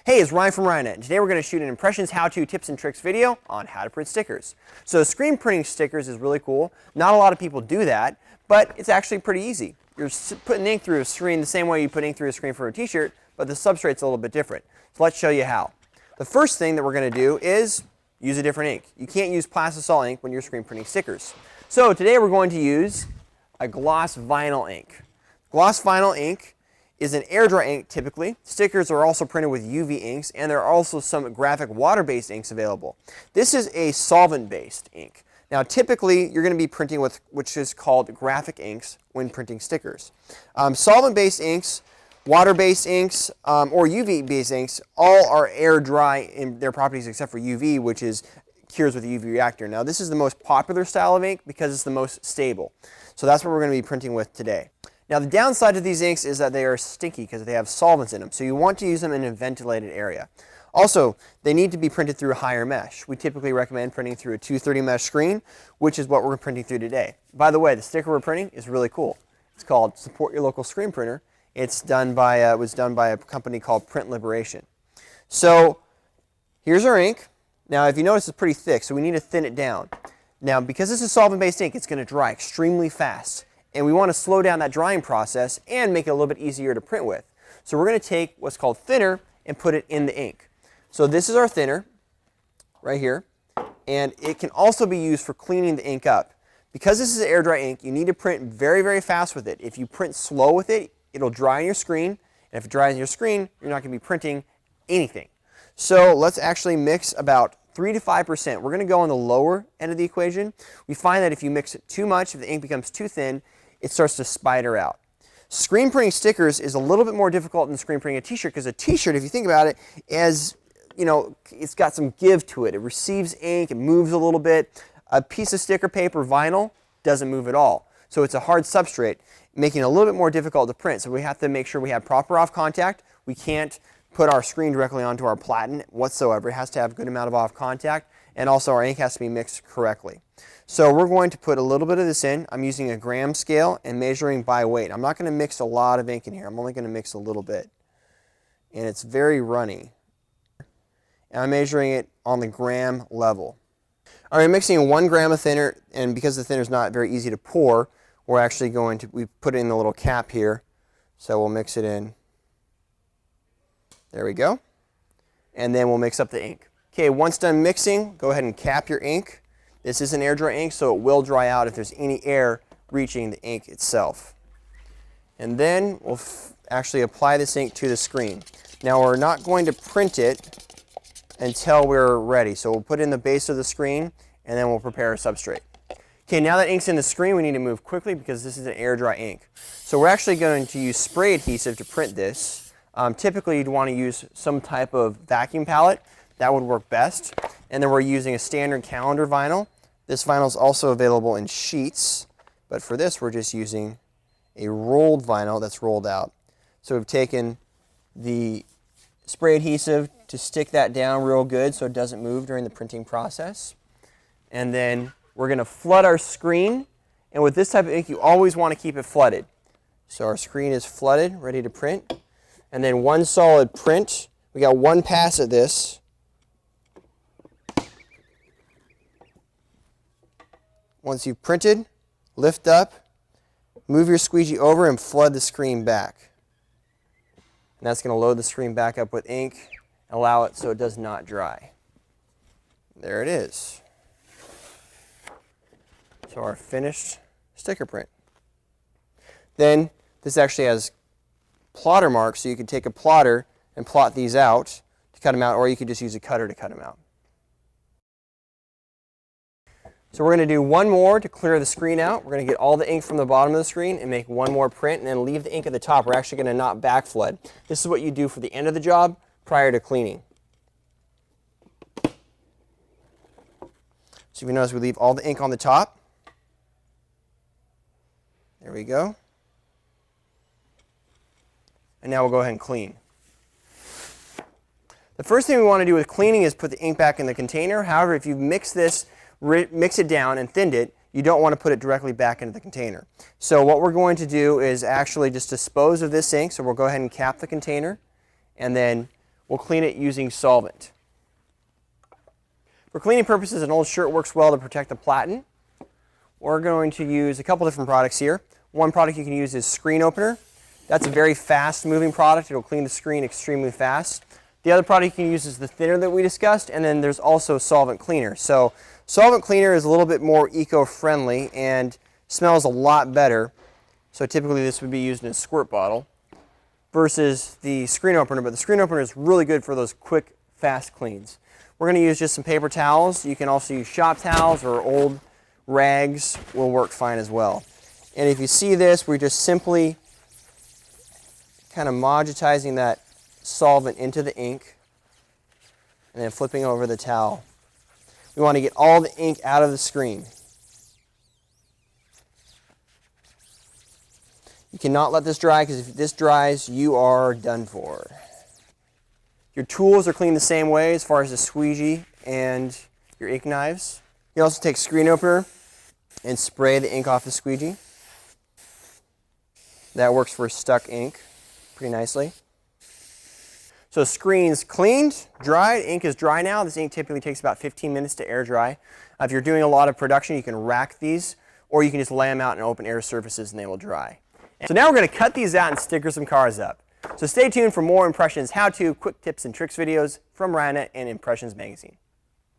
Hey, it's Ryan from RyanNet, and today we're going to shoot an impressions how-to tips and tricks video on how to print stickers. So screen printing stickers is really cool. Not a lot of people do that, but it's actually pretty easy. You're putting ink through a screen the same way you put ink through a screen for a t-shirt, but the substrate's a little bit different. So let's show you how. The first thing that we're going to do is use a different ink. You can't use plastisol ink when you're screen printing stickers. So today we're going to use a gloss vinyl ink. Gloss vinyl ink is an air dry ink typically. Stickers are also printed with UV inks, and there are also some graphic water-based inks available. This is a solvent-based ink. Now typically you're going to be printing with which is called graphic inks when printing stickers. Solvent-based inks, water-based inks, or UV-based inks all are air dry in their properties except for UV, which is cures with a UV reactor. Now this is the most popular style of ink because it's the most stable. So that's what we're going to be printing with today. Now the downside to these inks is that they are stinky because they have solvents in them, so you want to use them in a ventilated area. Also, they need to be printed through a higher mesh. We typically recommend printing through a 230 mesh screen, which is what we're printing through today. By the way, the sticker we're printing is really cool. It's called Support Your Local Screen Printer. It's done by, was done by a company called Print Liberation. So here's our ink. Now if you notice it's pretty thick, so we need to thin it down. Now because this is solvent-based ink, it's going to dry extremely fast. And we want to slow down that drying process and make it a little bit easier to print with. So we're going to take what's called thinner and put it in the ink. So this is our thinner right here, and it can also be used for cleaning the ink up. Because this is air dry ink, you need to print very, very fast with it. If you print slow with it, it'll dry on your screen, and if it dries on your screen, you're not going to be printing anything. So let's actually mix about 3 to 5%. We're going to go on the lower end of the equation. We find that if you mix it too much, if the ink becomes too thin, it starts to spider out. Screen printing stickers is a little bit more difficult than screen printing a t-shirt, because a t-shirt, if you think about it, as you know, it's got some give to it. It receives ink, it moves a little bit. A piece of sticker paper, vinyl, doesn't move at all. So it's a hard substrate, making it a little bit more difficult to print. So we have to make sure we have proper off contact. We can't put our screen directly onto our platen whatsoever. It has to have a good amount of off contact, and also our ink has to be mixed correctly. So we're going to put a little bit of this in. I'm using a gram scale and measuring by weight. I'm not going to mix a lot of ink in here. I'm only going to mix a little bit. And it's very runny. And I'm measuring it on the gram level. All right, I'm mixing 1 gram of thinner, and because the thinner is not very easy to pour, we're actually going to, we put it in the little cap here. So we'll mix it in. There we go. And then we'll mix up the ink. Okay, once done mixing, go ahead and cap your ink. This is an air dry ink, so it will dry out if there's any air reaching the ink itself. And then we'll actually apply this ink to the screen. Now we're not going to print it until we're ready. So we'll put it in the base of the screen, and then we'll prepare a substrate. Okay, now that ink's in the screen, we need to move quickly because this is an air dry ink. So we're actually going to use spray adhesive to print this. Typically you'd want to use some type of vacuum palette. That would work best. And then we're using a standard calendar vinyl. This vinyl is also available in sheets, but for this we're just using a rolled vinyl that's rolled out. So we've taken the spray adhesive to stick that down real good so it doesn't move during the printing process. And then we're going to flood our screen, and with this type of ink you always want to keep it flooded. So our screen is flooded, ready to print. And then one solid print. We got one pass at this. Once you've printed, lift up, move your squeegee over, and flood the screen back. And that's going to load the screen back up with ink, allow it so it does not dry. There it is. So our finished sticker print. Then this actually has plotter marks, so you can take a plotter and plot these out to cut them out, or you could just use a cutter to cut them out. So we're going to do one more to clear the screen out. We're going to get all the ink from the bottom of the screen and make one more print, and then leave the ink at the top. We're actually going to not backflood. This is what you do for the end of the job prior to cleaning. So if you notice, we leave all the ink on the top. There we go. And now we'll go ahead and clean. The first thing we want to do with cleaning is put the ink back in the container. However, if you've mixed this, mix it down and thinned it, you don't want to put it directly back into the container. So what we're going to do is actually just dispose of this ink. So we'll go ahead and cap the container, and then we'll clean it using solvent. For cleaning purposes, an old shirt works well to protect the platen. We're going to use a couple different products here. One product you can use is screen opener. That's a very fast moving product. It'll clean the screen extremely fast. The other product you can use is the thinner that we discussed, and then there's also solvent cleaner. So solvent cleaner is a little bit more eco-friendly and smells a lot better. So typically this would be used in a squirt bottle versus the screen opener, but the screen opener is really good for those quick, fast cleans. We're going to use just some paper towels. You can also use shop towels or old rags will work fine as well. And if you see this, we're just simply kind of homogenizing that solvent into the ink and then flipping over the towel. We want to get all the ink out of the screen. You cannot let this dry, because if this dries, you are done for. Your tools are cleaned the same way as far as the squeegee and your ink knives. You can also take screen opener and spray the ink off the squeegee. That works for stuck ink pretty nicely. So screen's cleaned, dried, ink is dry now. This ink typically takes about 15 minutes to air dry. If you're doing a lot of production, you can rack these, or you can just lay them out in open air surfaces and they will dry. So now we're going to cut these out and sticker some cars up. So stay tuned for more Impressions how-to, quick tips and tricks videos from Rhina and Impressions Magazine.